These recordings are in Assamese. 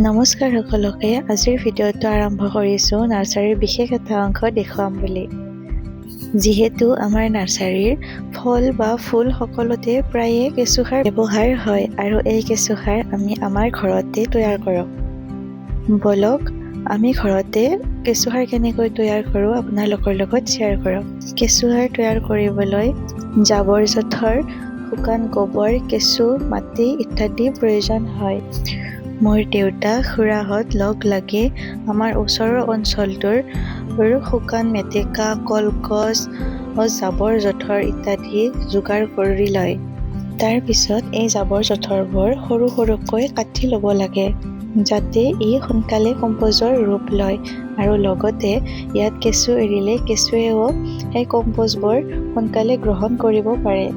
নমস্কাৰ সকলোকে। আজিৰ ভিডিঅ'টো আৰম্ভ কৰিছোঁ নাৰ্চাৰীৰ বিশেষ এটা অংশ দেখুৱাম বুলি। যিহেতু আমাৰ নাৰ্চাৰীৰ ফল বা ফুল সকলোতে প্ৰায়ে কেঁচুসাৰ ব্যৱহাৰ হয় আৰু এই কেঁচুসাৰ আমি আমাৰ ঘৰতে তৈয়াৰ কৰোঁ। বলক আমি ঘৰতে কেঁচুসাৰ কেনেকৈ তৈয়াৰ কৰোঁ আপোনালোকৰ লগত শ্বেয়াৰ কৰোঁ। কেঁচুসাৰ তৈয়াৰ কৰিবলৈ জাবৰ জোঁথৰ, শুকান গোবৰ, কেঁচু, মাটি ইত্যাদি প্ৰয়োজন হয়। মোৰ দেউতা খুৰাহঁত লগ লাগি আমাৰ ওচৰৰ অঞ্চলটোৰ শুকান মেটেকা, কলগছ, জাবৰ জোঁথৰ ইত্যাদি যোগাৰ কৰি লয়। তাৰ পিছত এই জাবৰ জোঁথৰবোৰ সৰু সৰুকৈ কাটি ল'ব লাগে যাতে ই সোনকালে কম্প'জৰ ৰূপ লয় আৰু লগতে ইয়াত কেঁচু এৰিলে কেঁচুৱেও সেই কম্প'জবোৰ সোনকালে গ্ৰহণ কৰিব পাৰে।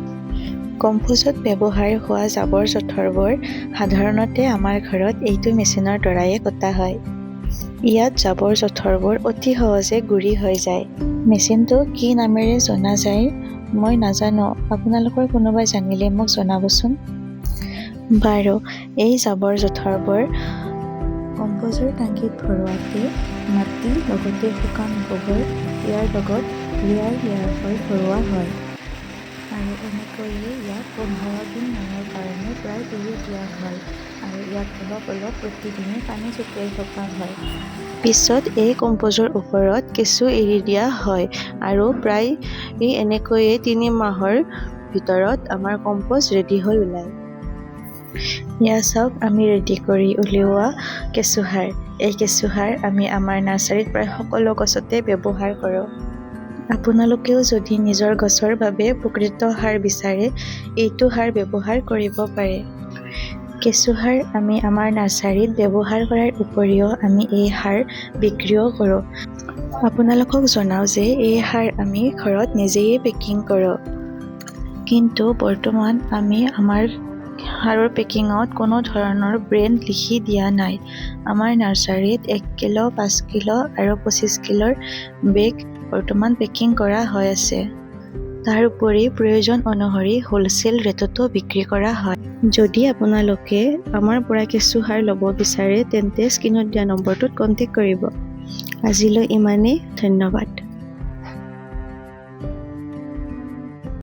কম্পোজত ব্যৱহাৰ হোৱা জাবৰ জোঁথৰবোৰ সাধাৰণতে আমাৰ ঘৰত এইটো মেচিনৰ দ্বাৰাই কটা হয়। ইয়াত জাবৰ জোঁথৰবোৰ অতি সহজে গুৰি হৈ যায়। মেচিনটো কি নামেৰে জনা যায় মই নাজানো, আপোনালোকৰ কোনোবাই জানিলে মোক জনাবচোন। বাৰু এই জাবৰ জোঁথৰবোৰ কম্পোজৰ টাংকিত ভৰোৱাতে মাটি লগতে শুকান গোবৰ ইয়াৰ লগত লেয়াৰ ভৰোৱা হয় আৰু এনেকৈয়ে ইয়াক 15 দিন মানৰ কাৰণে প্ৰায় এৰি দিয়া হয় আৰু ইয়াক অলপ অলপ প্ৰতিদিনে পানী ছটিয়াই থকা হয়। পিছত এই কম্পোজৰ ওপৰত কেঁচু এৰি দিয়া হয় আৰু প্ৰায় এনেকৈয়ে 3 মাহৰ ভিতৰত আমাৰ কম্পোজ ৰেডি হৈ ওলায়। এয়া চাওক আমি ৰেডি কৰি উলিওৱা কেঁচুসাৰ। এই কেঁচুসাৰ আমি আমাৰ নাৰ্চাৰীত প্ৰায় সকলো গছতে ব্যৱহাৰ কৰোঁ। আপোনালোকেও যদি নিজৰ গছৰ বাবে প্ৰকৃত সাৰ বিচাৰে এইটো সাৰ ব্যৱহাৰ কৰিব পাৰে। কেঁচুসাৰ আমি আমাৰ নাৰ্চাৰীত ব্যৱহাৰ কৰাৰ উপৰিও আমি এই সাৰ বিক্ৰীও কৰোঁ। আপোনালোকক জনাওঁ যে এই সাৰ আমি ঘৰত নিজেই পেকিং কৰোঁ। কিন্তু বৰ্তমান আমি আমাৰ সাৰৰ পেকিঙত কোনো ধৰণৰ ব্ৰেণ্ড লিখি দিয়া নাই। আমাৰ নাৰ্চাৰীত 1 কিলো, 5 কিলো আৰু 25 কিলোৰ বেগ বৰ্তমান পেকিং কৰা হৈ আছে। তাৰ উপৰি প্ৰয়োজন অনুসৰি হোলচেল ৰেটতো বিক্ৰী কৰা হয়। যদি আপোনালোকে আমাৰ পৰা কেঁচুসাৰ ল'ব বিচাৰে তেন্তে স্ক্ৰীনত দিয়া নম্বৰটোত কণ্টেক্ট কৰিব। আজিলৈ ইমানেই, ধন্যবাদ।